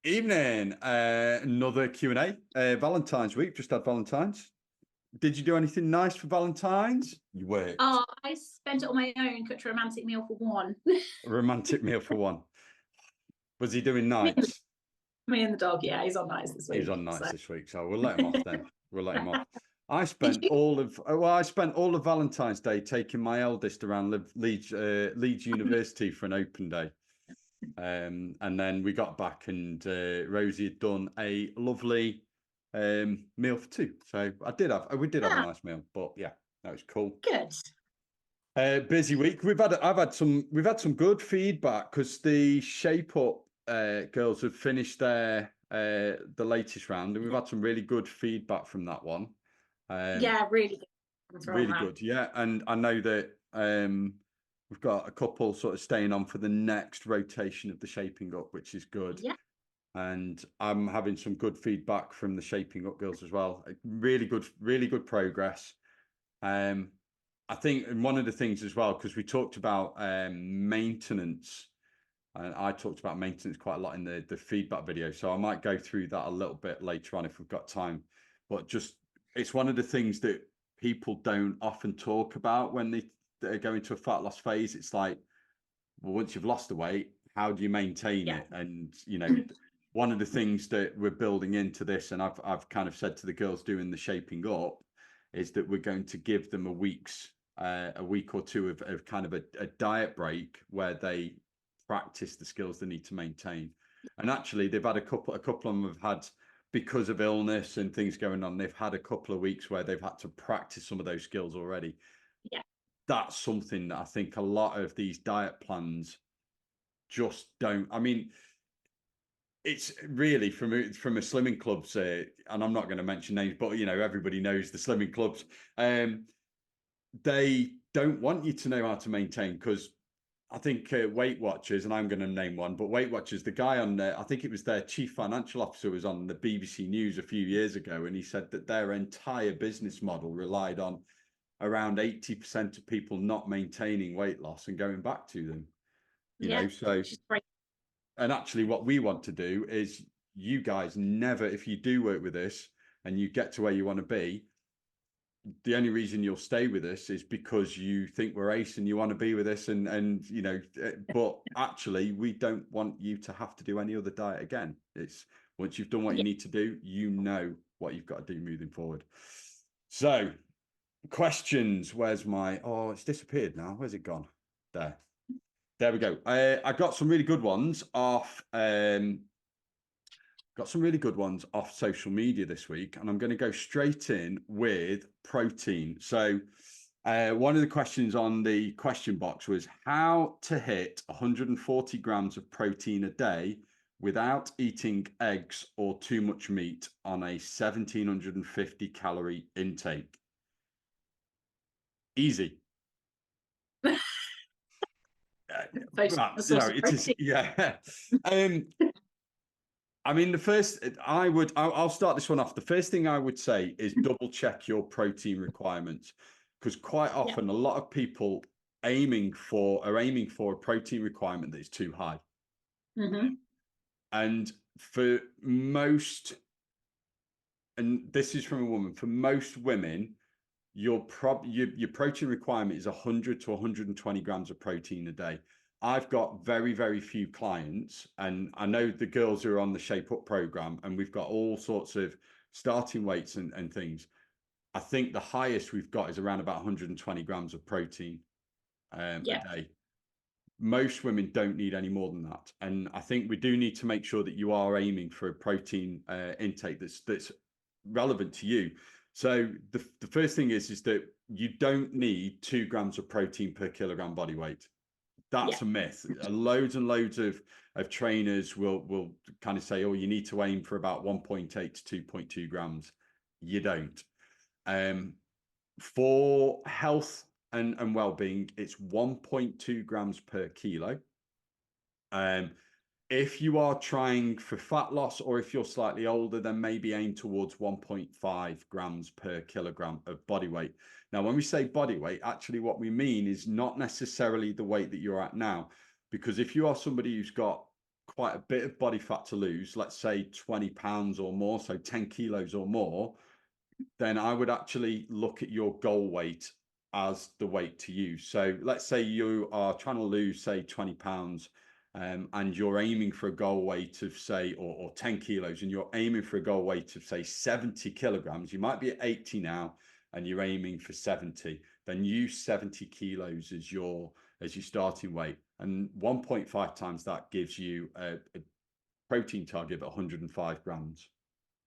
Evening. Another Q&A. Valentine's week. Just had Valentine's. Did you do anything nice for Valentine's? You worked. Oh, I spent it on my own, cooked a romantic meal for one. A romantic meal for one. Was he doing nights? Me and the dog, yeah, he's on nights this week. He's on nights this week, so we'll let him off then. We'll let him off. I Did spent you? all of Valentine's Day taking my eldest around Leeds University for an open day. And then we got back and Rosie had done a lovely meal for two. So we did have a nice meal, but yeah, that was cool. Good. Busy week. We've had some good feedback because the Shape-Up girls have finished the latest round, and we've had some really good feedback from that one. Yeah, really good. Really good. Yeah, and I know that we've got a couple sort of staying on for the next rotation of the Shaping Up, which is good. Yeah. And I'm having some good feedback from the Shaping Up girls as well. Really good progress. I think one of the things as well, because we talked about maintenance, and I talked about maintenance quite a lot in the feedback video. So I might go through that a little bit later on if we've got time. But just, it's one of the things that people don't often talk about when they go into a fat loss phase. It's like, well, once you've lost the weight, how do you maintain it? And, you know, one of the things that we're building into this, and I've kind of said to the girls doing the Shaping Up, is that we're going to give them a week or two of kind of a diet break where they practice the skills they need to maintain. And actually, they've had a couple of them have had, because of illness and things going on, they've had a couple of weeks where they've had to practice some of those skills already. Yeah. That's something that I think a lot of these diet plans just don't. I mean, it's really from a slimming clubs, and I'm not going to mention names, but you know, everybody knows the slimming clubs. They don't want you to know how to maintain, because I think Weight Watchers, and I'm going to name one, but Weight Watchers, the guy on there, I think it was their chief financial officer, was on the BBC News a few years ago, and he said that their entire business model relied on around 80% of people not maintaining weight loss and going back to them. You know, so, and actually what we want to do is, you guys never, if you do work with us and you get to where you want to be, the only reason you'll stay with us is because you think we're ace and you want to be with us, and you know, but actually we don't want you to have to do any other diet again. It's once you've done what you need to do, you know what you've got to do moving forward. So questions, where's my, oh, it's disappeared now, where's it gone? There we go. I got some really good ones off social media this week, and I'm going to go straight in with protein. So one of the questions on the question box was how to hit 140 grams of protein a day without eating eggs or too much meat on a 1750 calorie intake. Easy. It is, yeah. I mean, I'll start this one off. The first thing I would say is double check your protein requirements, because quite often a lot of people are aiming for a protein requirement that is too high. And for most, and this is from a woman, for most women, your protein requirement is 100 to 120 grams of protein a day. I've got very, very few clients, and I know the girls who are on the Shape Up program, and we've got all sorts of starting weights and things. I think the highest we've got is around about 120 grams of protein a day. Most women don't need any more than that. And I think we do need to make sure that you are aiming for a protein intake that's relevant to you. So the first thing is that you don't need 2 grams of protein per kilogram body weight. That's a myth. Loads and loads of trainers will kind of say, oh, you need to aim for about 1.8 to 2.2 grams. You don't. For health and well-being, it's 1.2 grams per kilo. If you are trying for fat loss, or if you're slightly older, then maybe aim towards 1.5 grams per kilogram of body weight. Now, when we say body weight, actually what we mean is not necessarily the weight that you're at now, because if you are somebody who's got quite a bit of body fat to lose, let's say 20 pounds or more, so 10 kilos or more, then I would actually look at your goal weight as the weight to use. So let's say you are trying to lose, say, 20 pounds, and you're aiming for a goal weight of, say, or 10 kilos, and you're aiming for a goal weight of, say, 70 kilograms. You might be at 80 now, and you're aiming for 70. Then use 70 kilos as your starting weight, and 1.5 times that gives you a protein target of 105 grams.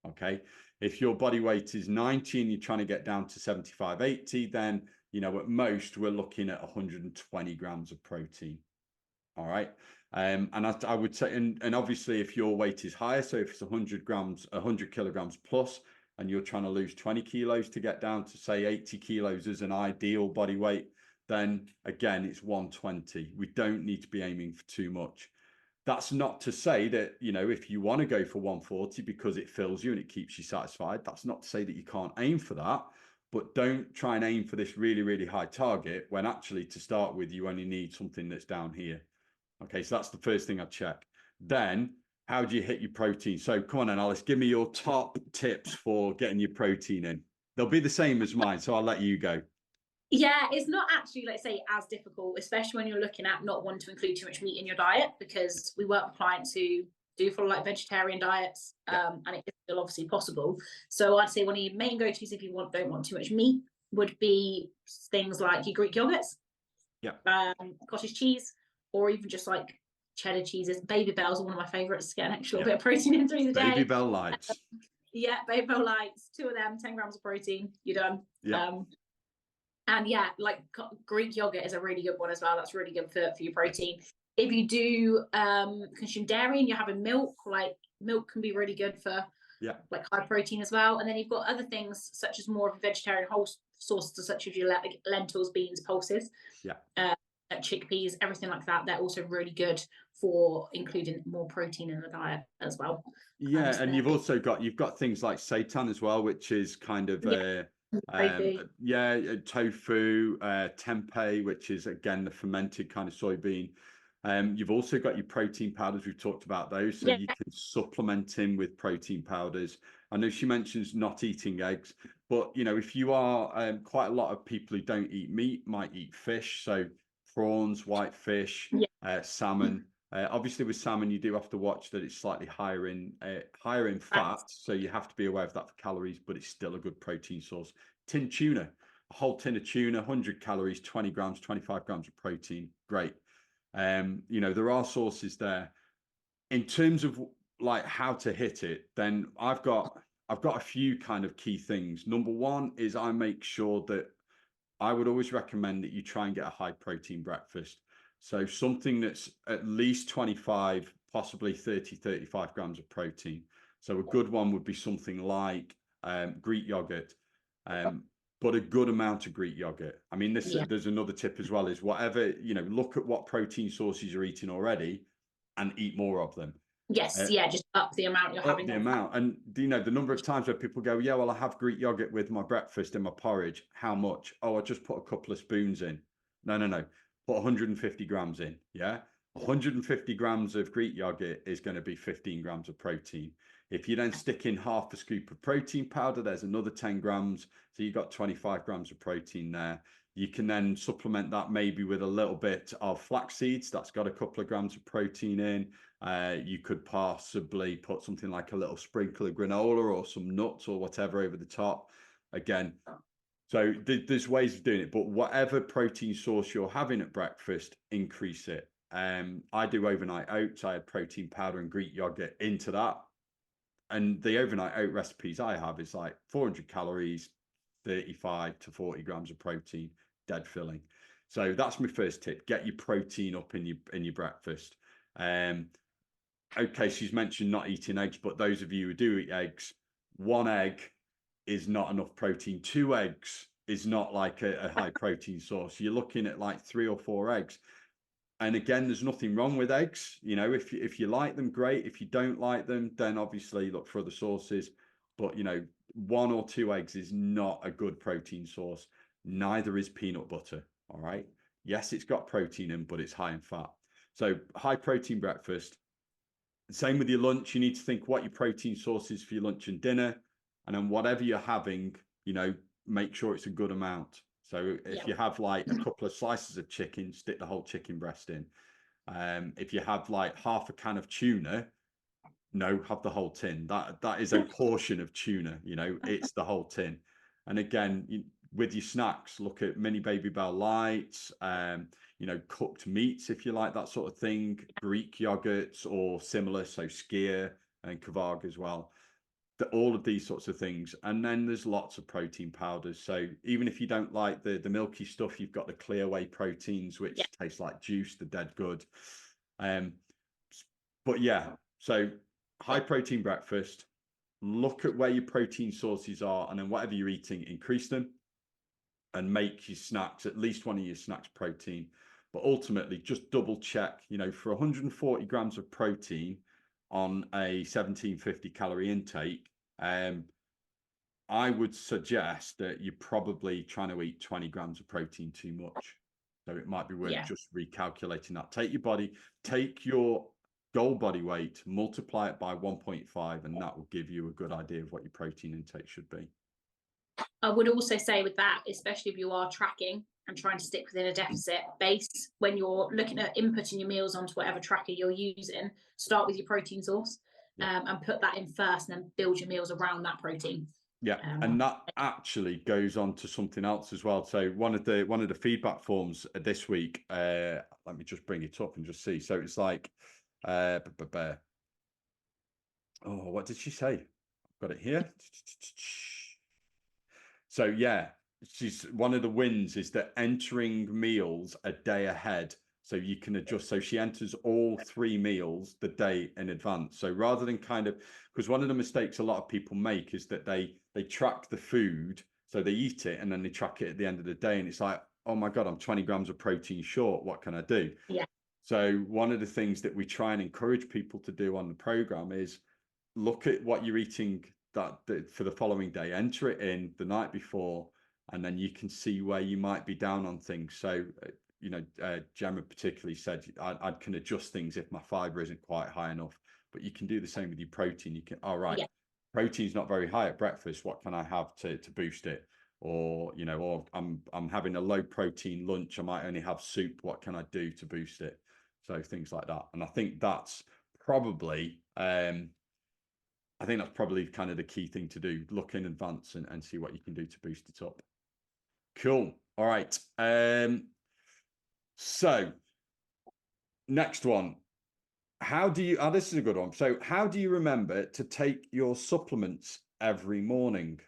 Okay, if your body weight is 90 and you're trying to get down to 75, 80, then, you know, at most we're looking at 120 grams of protein. All right. And I would say, and obviously if your weight is higher, so if it's 100 grams, 100 kilograms plus, and you're trying to lose 20 kilos to get down to, say, 80 kilos as an ideal body weight, then again, it's 120. We don't need to be aiming for too much. That's not to say that, you know, if you want to go for 140 because it fills you and it keeps you satisfied, that's not to say that you can't aim for that, but don't try and aim for this really, really high target when actually, to start with, you only need something that's down here. Okay, so that's the first thing I'd check. Then, how do you hit your protein? So come on then, Alice, give me your top tips for getting your protein in. They'll be the same as mine, so I'll let you go. Yeah, it's not actually, let's say, as difficult, especially when you're looking at not wanting to include too much meat in your diet, because we work with clients who do follow like vegetarian diets, and it is still obviously possible. So I'd say one of your main go-tos if you don't want too much meat would be things like your Greek yogurts, cottage cheese, or even just like cheddar cheeses. Baby Bells are one of my favorites to get an extra little bit of protein in through the day. Baby Bell Lights. Baby Bell Lights, 2 of them, 10 grams of protein, you're done. And yeah, like Greek yogurt is a really good one as well. That's really good for your protein. If you do consume dairy and you're having milk, like milk can be really good for like high protein as well. And then you've got other things such as more of a vegetarian whole sources, such as your lentils, beans, pulses, chickpeas, everything like that. They're also really good for including more protein in the diet as well. Yeah, and you've also got things like seitan as well, which is kind of tofu, tempeh, which is again the fermented kind of soybean. You've also got your protein powders. We've talked about those, so you can supplement in with protein powders. I know she mentions not eating eggs, but you know, if you are quite a lot of people who don't eat meat might eat fish, so prawns, whitefish, salmon. Obviously, with salmon, you do have to watch that it's slightly higher in fat, so you have to be aware of that for calories, but it's still a good protein source. Tin tuna, a whole tin of tuna, 100 calories, 20 grams, 25 grams of protein, great. You know, there are sources there. In terms of like how to hit it, then I've got a few kind of key things. Number one is I make sure that I would always recommend that you try and get a high protein breakfast. So something that's at least 25, possibly 30, 35 grams of protein. So a good one would be something like Greek yogurt, but a good amount of Greek yogurt. I mean, there's another tip as well, is whatever, you know, look at what protein sources you're eating already and eat more of them. Yes, just up the amount you're having. The amount. And, you know, the number of times where people go, yeah, well, I have Greek yogurt with my breakfast and my porridge. How much? Oh, I just put a couple of spoons in. No. Put 150 grams in. 150 grams of Greek yogurt is going to be 15 grams of protein. If you then stick in half a scoop of protein powder, there's another 10 grams. So you've got 25 grams of protein there. You can then supplement that maybe with a little bit of flax seeds. That's got a couple of grams of protein in. You could possibly put something like a little sprinkle of granola or some nuts or whatever over the top. Again, so there's ways of doing it, but whatever protein source you're having at breakfast, increase it. I do overnight oats. I add protein powder and Greek yogurt into that. And the overnight oat recipes I have is like 400 calories, 35 to 40 grams of protein, dead filling. So that's my first tip. Get your protein up in your breakfast. Okay, she's mentioned not eating eggs, but those of you who do eat eggs, 1 egg is not enough protein. 2 eggs is not like a high protein source. You're looking at like 3 or 4 eggs. And again, there's nothing wrong with eggs. You know, if you like them, great. If you don't like them, then obviously look for other sources. But, you know, 1 or 2 eggs is not a good protein source. Neither is peanut butter. All right. Yes, it's got protein in, but it's high in fat. So high protein breakfast. Same with your lunch. You need to think what your protein source is for your lunch and dinner. And then whatever you're having, you know, make sure it's a good amount. So if you have like a couple of slices of chicken, stick the whole chicken breast in. If you have like half a can of tuna, no, have the whole tin. That is a portion of tuna, you know, it's the whole tin. And again, with your snacks, look at mini Baby Bell lights, you know, cooked meats, if you like, that sort of thing, Greek yogurts or similar, so skyr and kvarg as well. All of these sorts of things. And then there's lots of protein powders. So even if you don't like the milky stuff, you've got the clear whey proteins, which taste like juice, they're dead good. But yeah, so high protein breakfast, look at where your protein sources are, and then whatever you're eating, increase them and make your snacks, at least one of your snacks, protein. But ultimately, just double check, you know, for 140 grams of protein on a 1750 calorie intake, I would suggest that you're probably trying to eat 20 grams of protein too much. So it might be worth just recalculating that. Take your goal body weight, multiply it by 1.5, and that will give you a good idea of what your protein intake should be. I would also say with that, especially if you are tracking and trying to stick within a deficit base, when you're looking at inputting your meals onto whatever tracker you're using, start with your protein source and put that in first, and then build your meals around that protein. Yeah, and that actually goes on to something else as well. So one of the feedback forms this week, let me just bring it up and just see. So it's like, oh, what did she say? I've got it here. So yeah, she's one of the wins is that entering meals a day ahead, so you can adjust. So she enters all 3 meals the day in advance. So rather than kind of, because one of the mistakes a lot of people make is that they track the food, so they eat it and then they track it at the end of the day, and it's like, oh my God, I'm 20 grams of protein short. What can I do? Yeah. So one of the things that we try and encourage people to do on the program is look at what you're eating for the following day, enter it in the night before, and then you can see where you might be down on things. So, you know, Gemma particularly said I can adjust things if my fiber isn't quite high enough, but you can do the same with your protein. You can, protein's not very high at breakfast. What can I have to boost it? Or, you know, or I'm having a low protein lunch. I might only have soup. What can I do to boost it? So things like that. And I think that's probably, kind of the key thing to do. Look in advance and see what you can do to boost it up. Cool. All right. So next one. How do you, this is a good one. So how do you remember to take your supplements every morning?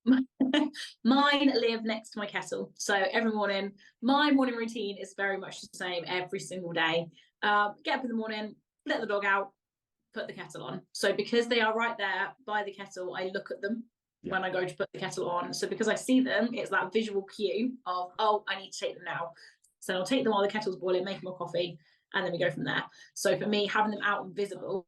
Mine live next to my kettle. So every morning, my morning routine is very much the same every single day. Get up in the morning, let the dog out, put the kettle on. So because they are right there by the kettle, I look at them when I go to put the kettle on. So because I see them, it's that visual cue of, oh, I need to take them now. So I'll take them while the kettle's boiling, make more coffee, and then we go from there. So for me, having them out and visible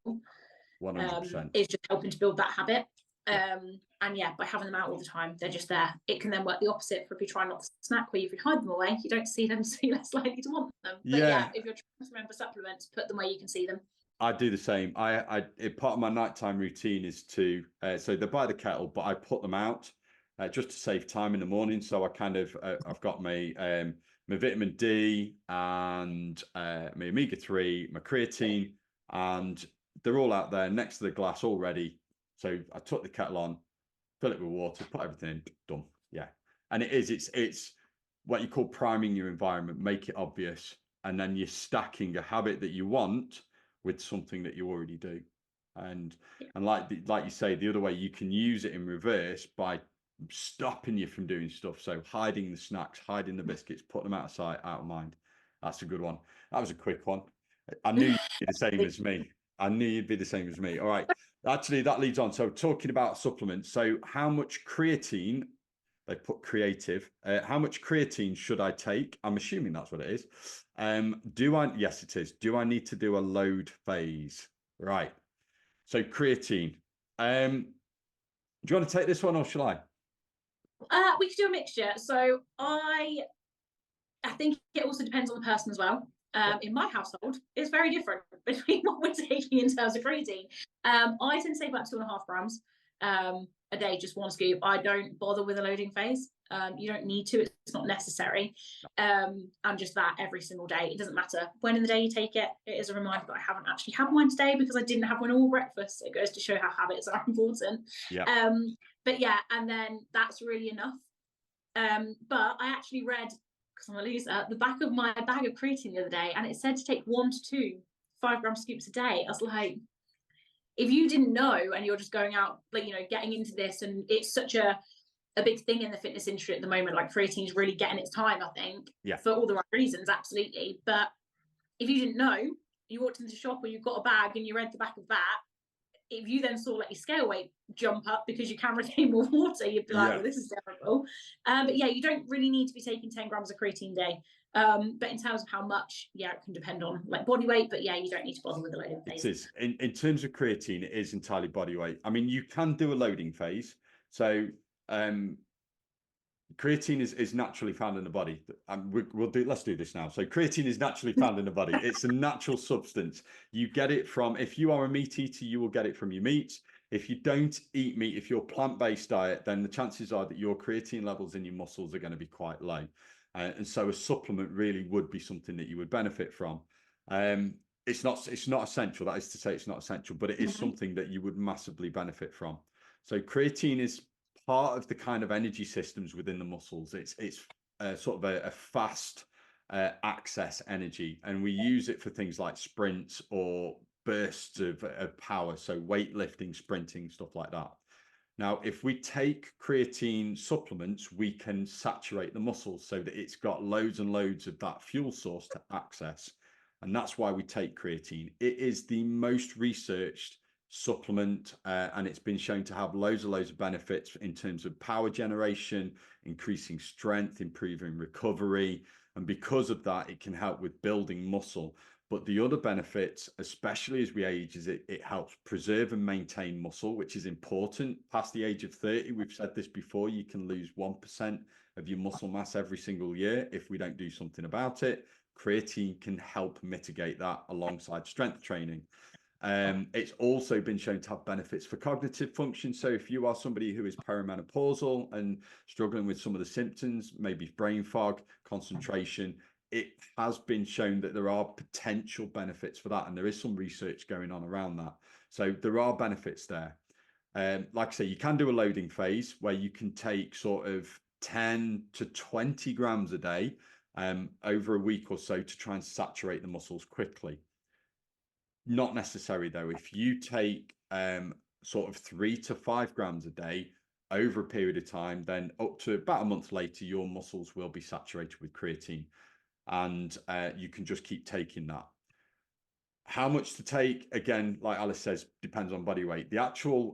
100%. is just helping to build that habit. And yeah, by having them out all the time, they're just there. It can then work the opposite for if you're trying not to snack, where if you hide them away, you don't see them, so you're less likely to want them. But yeah, if you're trying to remember supplements, put them where you can see them. I do the same. Part of my nighttime routine is to, so they're by the kettle, but I put them out just to save time in the morning. So I kind of, I've got my vitamin D and my omega-3, my creatine, and they're all out there next to the glass all ready. So I took the kettle on, fill it with water, put everything in, done. Yeah. And it's what you call priming your environment, make it obvious. And then you're stacking a habit that you want with something that you already do. And like you say, the other way, you can use it in reverse by stopping you from doing stuff. So hiding the snacks, hiding the biscuits, put them out of sight, out of mind. That's a good one. That was a quick one. I knew you'd be the same as me. I knew you'd be the same as me. All right. Actually, that leads on. So talking about supplements. So how much creatine, they put creative, how much creatine should I take? I'm assuming that's what it is. Yes, it is. Do I need to do a load phase? Right. So creatine. Do you want to take this one or shall I? We could do a mixture. So I think it also depends on the person as well. In my household, it's very different between what we're taking in terms of creatine. I tend to take about 2.5 grams a day, just one scoop. I don't bother with a loading phase. You don't need to, it's not necessary. And just that every single day. It doesn't matter when in the day you take it. It is a reminder that I haven't actually had one today because I didn't have one all breakfast. It goes to show how habits are important. But yeah, and then that's really enough. But I actually read, because I'm a loser, the back of my bag of creatine the other day, and it said to take 1 to 2 5-gram scoops a day. I was like, if you didn't know and you're just going out, like, you know, getting into this, and it's such a big thing in the fitness industry at the moment, like creatine is really getting its time, I think, for all the right reasons, absolutely. But if you didn't know, you walked into the shop or you've got a bag and you read the back of that, if you then saw like your scale weight jump up because you can retain more water, you'd be like, well, this is terrible. But yeah, you don't really need to be taking 10 grams of creatine a day. But in terms of how much, yeah, it can depend on like body weight, but yeah, you don't need to bother with the loading phase. It is. In terms of creatine, it is entirely body weight. I mean, you can do a loading phase. So creatine is naturally found in the body. Let's do this now. So creatine is naturally found in the body. It's a natural substance. You get it from, if you are a meat eater, you will get it from your meat. If you don't eat meat, if you're plant-based diet, then the chances are that your creatine levels in your muscles are going to be quite low. And so a supplement really would be something that you would benefit from. It's not essential. That is to say, it's not essential, but it is something that you would massively benefit from. So creatine is part of the kind of energy systems within the muscles. It's sort of a fast access energy, and we use it for things like sprints or bursts of power, so weightlifting, sprinting, stuff like that. Now, if we take creatine supplements, we can saturate the muscles so that it's got loads and loads of that fuel source to access, and that's why we take creatine. It is the most researched supplement, and it's been shown to have loads of benefits in terms of power generation, increasing strength, improving recovery, and because of that, it can help with building muscle. But the other benefits, especially as we age, is it helps preserve and maintain muscle, which is important. Past the age of 30, we've said this before, you can lose 1% of your muscle mass every single year if we don't do something about it. Creatine can help mitigate that alongside strength training. It's also been shown to have benefits for cognitive function. So if you are somebody who is perimenopausal and struggling with some of the symptoms, maybe brain fog, concentration, it has been shown that there are potential benefits for that. And there is some research going on around that. So there are benefits there. Like I say, you can do a loading phase where you can take sort of 10 to 20 grams a day over a week or so to try and saturate the muscles quickly. Not necessary though. If you take sort of 3 to 5 grams a day over a period of time, then up to about a month later, your muscles will be saturated with creatine, and you can just keep taking that. How much to take, again, like Alice says, depends on body weight. The actual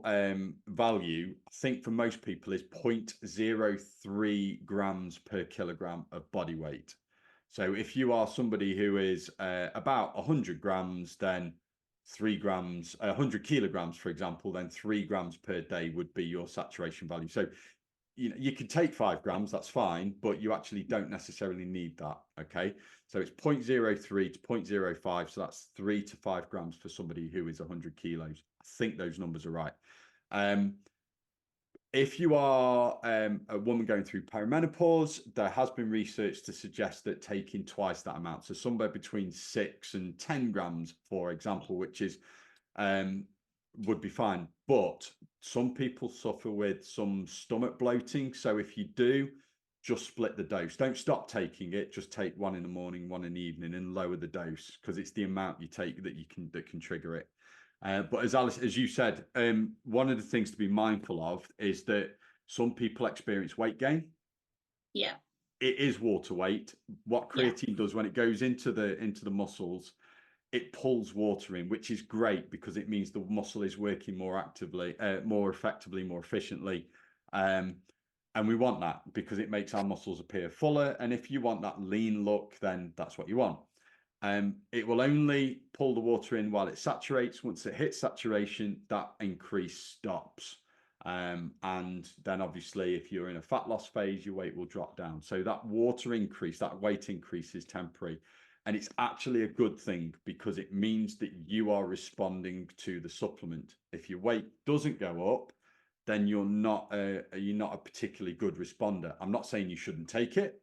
value, I think for most people, is 0.03 grams per kilogram of body weight. So if you are somebody who is about 100 grams, then 3 grams, 100 kilograms, for example, then 3 grams per day would be your saturation value. So, you know, you can take 5 grams, that's fine, but you actually don't necessarily need that. Okay. So it's 0.03 to 0.05. So that's 3 to 5 grams for somebody who is 100 kilos. I think those numbers are right. If you are a woman going through perimenopause, there has been research to suggest that taking twice that amount, so somewhere between 6 and 10 grams, for example, which is would be fine. But some people suffer with some stomach bloating. So if you do, just split the dose. Don't stop taking it. Just take 1 in the morning, 1 in the evening, and lower the dose, because it's the amount you take that can trigger it. But as Alice, as you said, one of the things to be mindful of is that some people experience weight gain. Yeah. It is water weight. What creatine does when it goes into the muscles, it pulls water in, which is great because it means the muscle is working more actively, more effectively, more efficiently. And we want that because it makes our muscles appear fuller. And if you want that lean look, then that's what you want. It will only pull the water in while it saturates. Once it hits saturation, that increase stops. And then obviously, if you're in a fat loss phase, your weight will drop down. So that water increase, that weight increase is temporary. And it's actually a good thing because it means that you are responding to the supplement. If your weight doesn't go up, then you're not a particularly good responder. I'm not saying you shouldn't take it,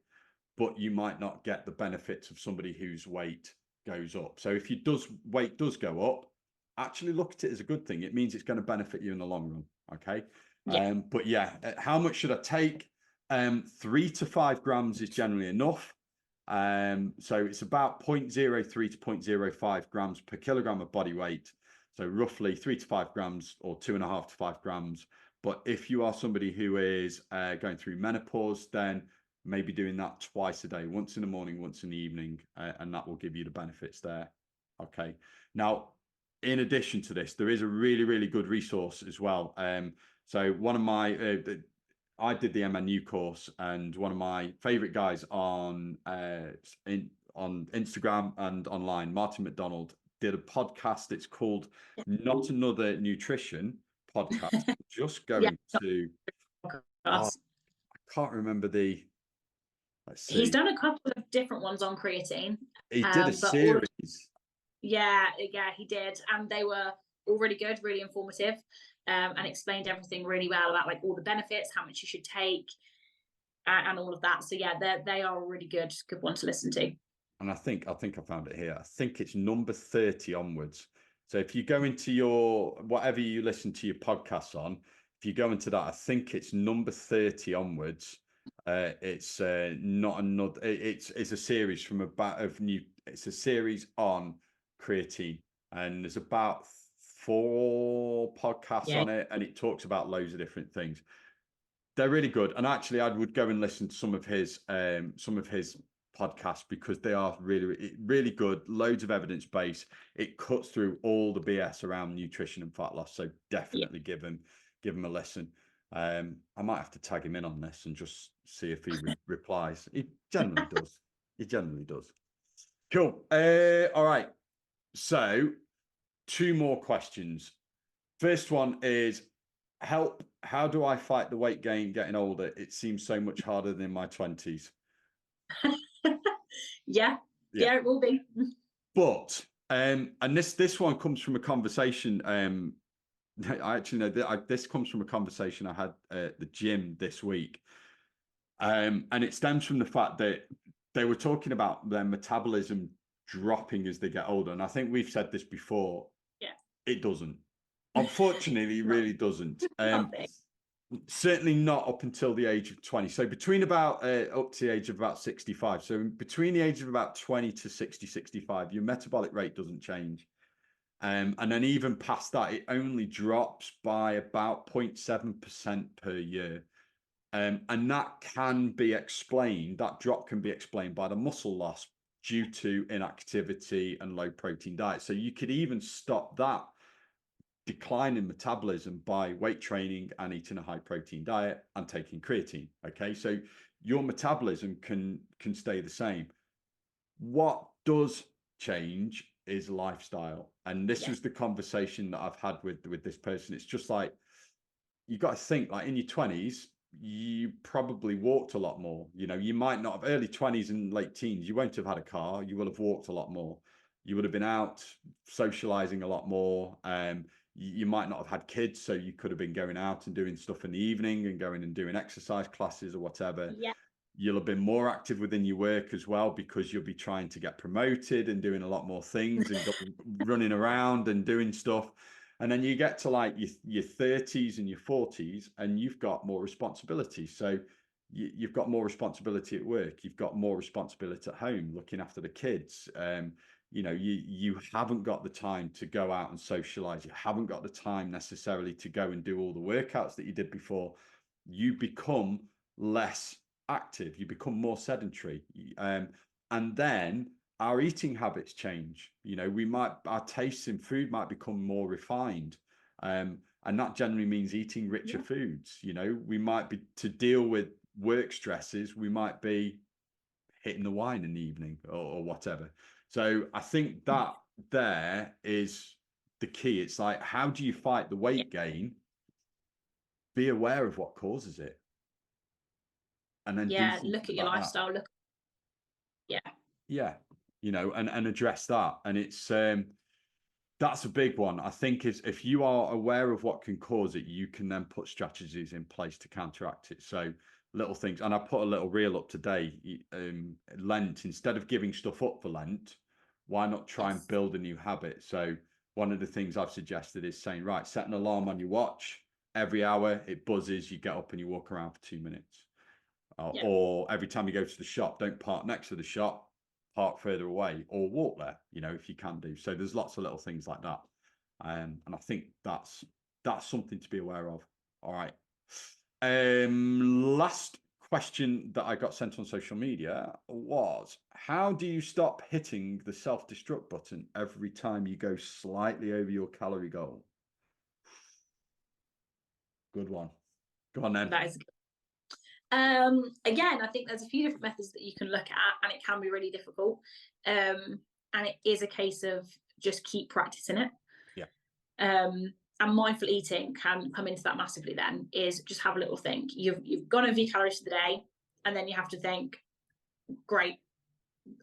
but you might not get the benefits of somebody whose weight goes up. So if your weight does go up, actually look at it as a good thing. It means it's going to benefit you in the long run. Okay. Yeah. But yeah, how much should I take? 3 to 5 grams is generally enough. So it's about 0.03 to 0.05 grams per kilogram of body weight. So roughly 3 to 5 grams or 2.5 to 5 grams. But if you are somebody who is going through menopause, then maybe doing that twice a day, once in the morning, once in the evening, and that will give you the benefits there. Okay. Now, in addition to this, there is a really, really good resource as well. So one of my, I did the MNU course, and one of my favorite guys on Instagram and online, Martin McDonald, did a podcast. It's called Not Another Nutrition Podcast. Just going to, I can't remember the, let's see. He's done a couple of different ones on creatine. He did a series. Yeah, he did. And they were all really good, really informative, and explained everything really well about like all the benefits, how much you should take, and all of that. So yeah, they are a really good one to listen to. And I think I found it here. I think it's number 30 onwards. So if you go into your, whatever you listen to your podcasts on, if you go into that, I think it's number 30 onwards. It's not another, it's a series from it's a series on creatine, and there's about 4 podcasts on it, and it talks about loads of different things. They're really good. And actually I would go and listen to some of his podcasts, because they are really, really good. Loads of evidence base. It cuts through all the BS around nutrition and fat loss. So definitely give him a listen. I might have to tag him in on this and just see if he replies. He generally does. He generally does. Cool. All right. So 2 more questions. First one is, help. How do I fight the weight gain getting older? It seems so much harder than in my 20s. Yeah, it will be. But and this one comes from a conversation. I actually know this comes from a conversation I had at the gym this week, and it stems from the fact that they were talking about their metabolism dropping as they get older. And I think we've said this before. Yeah, it doesn't. Unfortunately, it really doesn't. Certainly not up until the age of 20. So between about up to the age of about 65. So between the age of about 20 to 60, 65, your metabolic rate doesn't change. And then even past that, it only drops by about 0.7% per year. And that can be explained, that drop can be explained by the muscle loss due to inactivity and low protein diet. So you could even stop that decline in metabolism by weight training and eating a high protein diet and taking creatine. Okay, so your metabolism can stay the same. What does change is lifestyle, and this was the conversation that I've had with this person. It's just like, you got to think, like, in your 20s you probably walked a lot more. You know, you might not have, early 20s and late teens, you won't have had a car, you will have walked a lot more, you would have been out socializing a lot more. You might not have had kids, so you could have been going out and doing stuff in the evening and going and doing exercise classes or whatever. You'll have been more active within your work as well, because you'll be trying to get promoted and doing a lot more things and running around and doing stuff. And then you get to like your 30s and your 40s, and you've got more responsibility. So you've got more responsibility at work. You've got more responsibility at home, looking after the kids. You know, you haven't got the time to go out and socialize. You haven't got the time necessarily to go and do all the workouts that you did before. You become less active. You become more sedentary. And then our eating habits change. You know, our tastes in food might become more refined. And that generally means eating richer foods. You know, we might be, to deal with work stresses, we might be hitting the wine in the evening or whatever. So I think that there is the key. It's like, how do you fight the weight gain? Be aware of what causes it. And then look at your lifestyle. Yeah. you know, and address that. And it's that's a big one. I think is if you are aware of what can cause it, you can then put strategies in place to counteract it. So little things, and I put a little reel up today. Lent, instead of giving stuff up for Lent, why not try and build a new habit? So one of the things I've suggested is saying, right, set an alarm on your watch. Every hour it buzzes, you get up and you walk around for 2 minutes. Or every time you go to the shop, don't park next to the shop, park further away, or walk there, you know, if you can do. So there's lots of little things like that. And I think that's something to be aware of. All right. Last question that I got sent on social media was, how do you stop hitting the self-destruct button every time you go slightly over your calorie goal? Good one. Go on then. That is good. Again, I think there's a few different methods that you can look at, and it can be really difficult. And it is a case of just keep practicing it. Yeah. And mindful eating can come into that massively. Then is just have a little think. You've gone over your calories for the day, and then you have to think, great,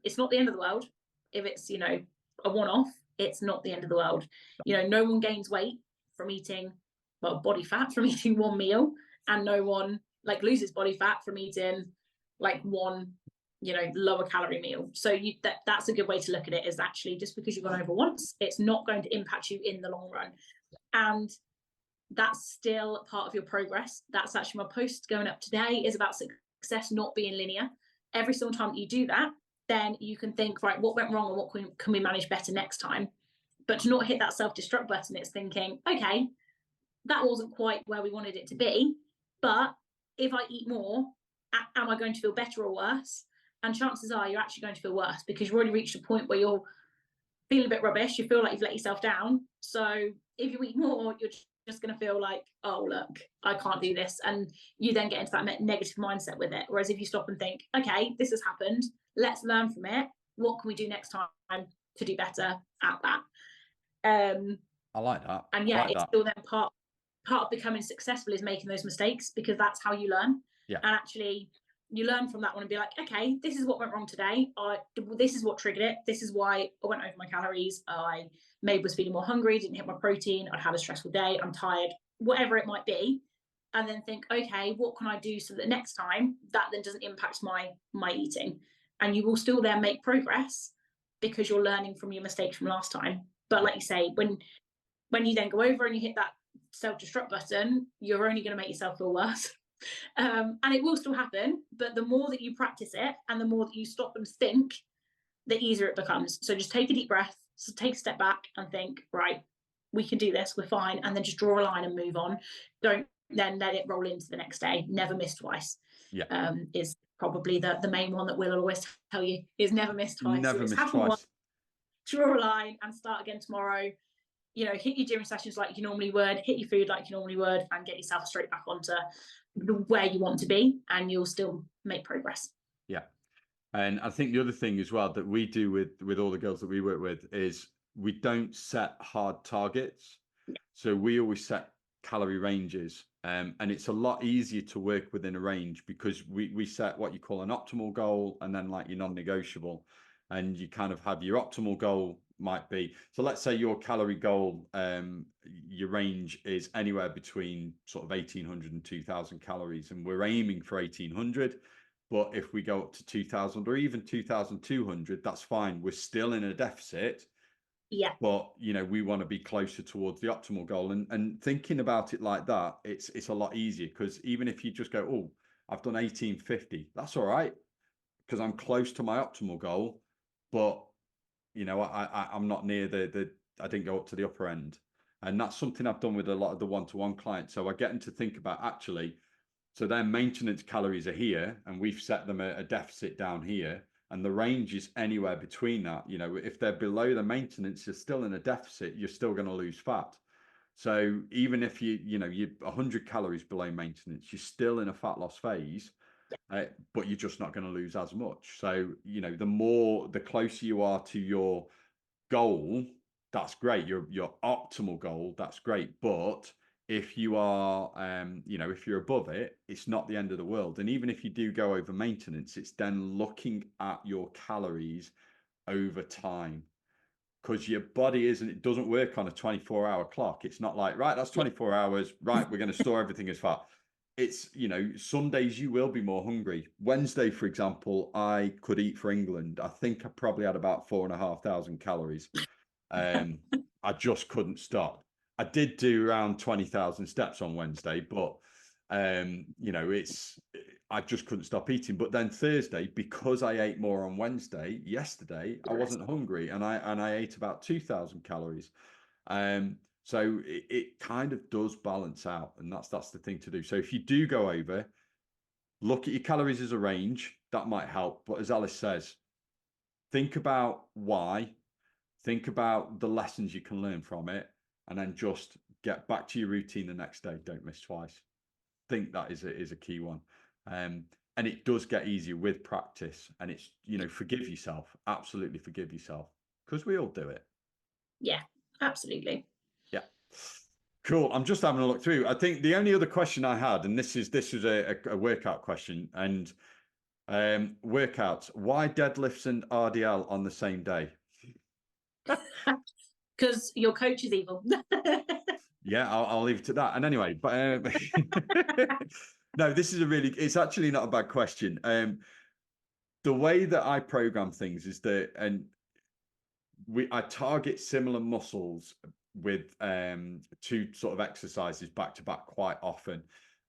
it's not the end of the world. If it's, you know, a one-off, it's not the end of the world. You know, no one gains weight from eating, well, body fat from eating one meal, and no one like loses body fat from eating like one, you know, lower calorie meal. So that's a good way to look at it, is actually just because you've gone over once, it's not going to impact you in the long run. And that's still part of your progress. That's actually my post going up today is about success not being linear. Every single time that you do that, then you can think, right, what went wrong and what can we manage better next time? But to not hit that self-destruct button, it's thinking, okay, that wasn't quite where we wanted it to be, but if I eat more, am I going to feel better or worse? And chances are you're actually going to feel worse, because you've already reached a point where you're feeling a bit rubbish. You feel like you've let yourself down. So if you eat more, you're just going to feel like, oh, look, I can't do this. And you then get into that negative mindset with it. Whereas if you stop and think, okay, this has happened, let's learn from it. What can we do next time to do better at that? I like that. And yeah, it's still then part of becoming successful is making those mistakes, because that's how you learn. Yeah. And actually you learn from that one and be like, okay, this is what went wrong today. This is what triggered it. This is why I went over my calories. I maybe was feeling more hungry, didn't hit my protein. I'd had a stressful day. I'm tired, whatever it might be. And then think, okay, what can I do so that next time that then doesn't impact my eating? And you will still then make progress because you're learning from your mistakes from last time. But like you say, when you then go over and you hit that self-destruct button, you're only going to make yourself feel worse. And it will still happen, but the more that you practice it and the more that you stop and think, the easier it becomes. So just take a deep breath, so take a step back and think, right, we can do this, we're fine, and then just draw a line and move on. Don't then let it roll into the next day. Never miss twice. Yeah. Is probably the main one that we'll always tell you, is never miss twice. Never miss twice. Once, draw a line and start again tomorrow. You know, hit your gym sessions like you normally would, hit your food like you normally would, and get yourself straight back onto where you want to be, and you'll still make progress. Yeah. And I think the other thing as well that we do with all the girls that we work with is we don't set hard targets. Yeah. So we always set calorie ranges. And it's a lot easier to work within a range because we set what you call an optimal goal and then like your non-negotiable. And you kind of have your optimal goal might be, so let's say your calorie goal, your range is anywhere between sort of 1,800 and 2,000 calories. And we're aiming for 1,800. But if we go up to 2,000 or even 2,200, that's fine. We're still in a deficit. Yeah. But, you know, we want to be closer towards the optimal goal. And thinking about it like that, it's a lot easier, because even if you just go, oh, I've done 1,850, that's all right, because I'm close to my optimal goal. But, you know, I'm not near I didn't go up to the upper end. And that's something I've done with a lot of the one-to-one clients. So I get them to think about actually, so their maintenance calories are here, and we've set them a deficit down here, and the range is anywhere between that. You know, if they're below the maintenance, you're still in a deficit, you're still going to lose fat. So even if you're 100 calories below maintenance, you're still in a fat loss phase, but you're just not going to lose as much. So, you know, the closer you are to your goal, that's great. Your optimal goal, that's great. But if you are, if you're above it, it's not the end of the world. And even if you do go over maintenance, it's then looking at your calories over time, because your body it doesn't work on a 24-hour clock. It's not like, right, that's 24 hours, right, we're going to store everything as fat. It's, you know, some days you will be more hungry. Wednesday, for example, I could eat for England. I think I probably had about 4,500 calories. I just couldn't stop. I did do around 20,000 steps on Wednesday, but you know, I just couldn't stop eating. But then Thursday, because I ate more on Wednesday, yesterday I wasn't hungry, and I ate about 2,000 calories. So it kind of does balance out, and that's the thing to do. So if you do go over, look at your calories as a range. That might help. But as Alice says, think about why. Think about the lessons you can learn from it, and then just get back to your routine the next day. Don't miss twice. Think that is a key one. And it does get easier with practice. And it's, you know, forgive yourself. Absolutely forgive yourself, because we all do it. Yeah, absolutely. Yeah. Cool. I'm just having a look through. I think the only other question I had, and this is a workout question, and workouts. Why deadlifts and RDL on the same day? Because your coach is evil. Yeah, I'll leave it to that. And anyway, but no, this is it's actually not a bad question. The way that I program things is that, and I target similar muscles with two sort of exercises back to back quite often.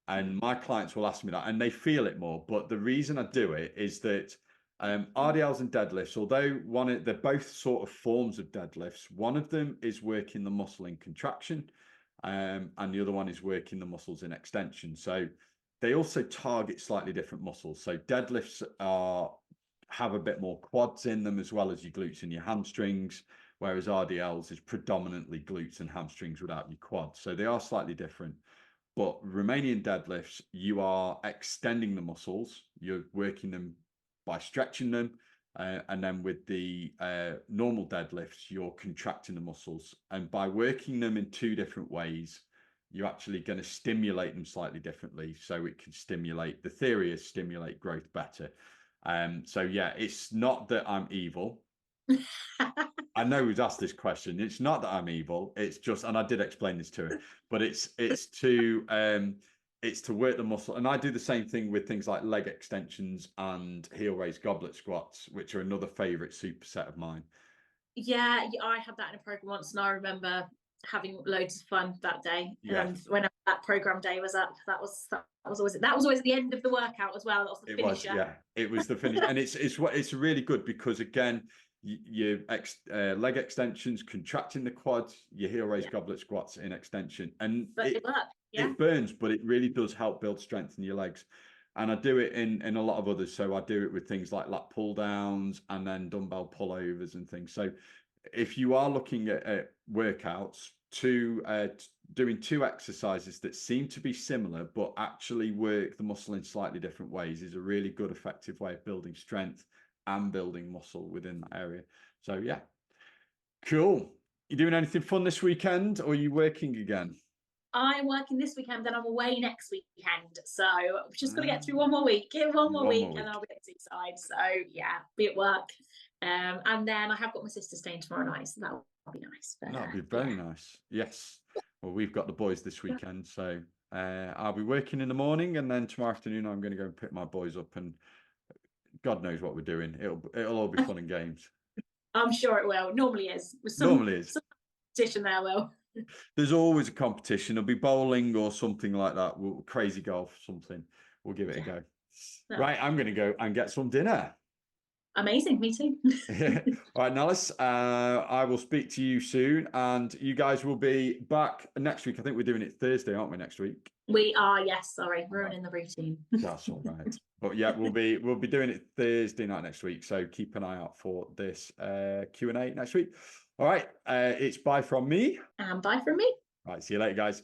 And my clients will ask me that, and they feel it more. But the reason I do it is that RDLs and deadlifts, although they're both sort of forms of deadlifts, one of them is working the muscle in contraction, and the other one is working the muscles in extension. So they also target slightly different muscles. So deadlifts have a bit more quads in them, as well as your glutes and your hamstrings, whereas RDLs is predominantly glutes and hamstrings without your quads. So they are slightly different. But Romanian deadlifts, you are extending the muscles, you're working them by stretching them, and then with the normal deadlifts, you're contracting the muscles. And by working them in two different ways, you're actually going to stimulate them slightly differently. So it can stimulate, the theory is stimulate growth better. So yeah, it's not that I'm evil. I know who's asked this question. It's not that I'm evil. It's just, and I did explain this to her, but it's to work the muscle. And I do the same thing with things like leg extensions and heel raise goblet squats, which are another favorite superset of mine. Yeah, I had that in a program once, and I remember having loads of fun that day. Yeah. And when that program day was up, that was always the end of the workout as well. That was the finisher. Yeah, it was the finish. And it's really good, because again, your leg extensions, contracting the quads, your heel raise goblet squats in extension, and it burns, but it really does help build strength in your legs. And I do it in a lot of others. So I do it with things like lat pull downs and then dumbbell pullovers and things. So if you are looking at workouts, doing two exercises that seem to be similar but actually work the muscle in slightly different ways is a really good, effective way of building strength and building muscle within that area. So yeah, cool. You doing anything fun this weekend, or are you working again? I'm working this weekend, then I'm away next weekend. So we've just got to get through one more week, and I'll be at seaside. So yeah, be at work. And then I have got my sister staying tomorrow night, so that'll be nice. But, that'll be very nice. Yes. Well, we've got the boys this weekend, so I'll be working in the morning, and then tomorrow afternoon I'm going to go and pick my boys up, and God knows what we're doing. It'll all be fun and games. I'm sure it will. Normally is. Normally is. Some competition there, Will. There's always a competition. There'll be bowling or something like that. Crazy golf, something. We'll give it a go. No. Right, I'm going to go and get some dinner. Amazing, me too. All right, Nellis, I will speak to you soon, and you guys will be back next week. I think we're doing it Thursday, aren't we, next week? We are, yes. Sorry, ruining the routine. That's all right. But yeah, we'll be doing it Thursday night next week, so keep an eye out for this Q&A next week. All right, it's bye from me. And bye from me. All right, see you later, guys.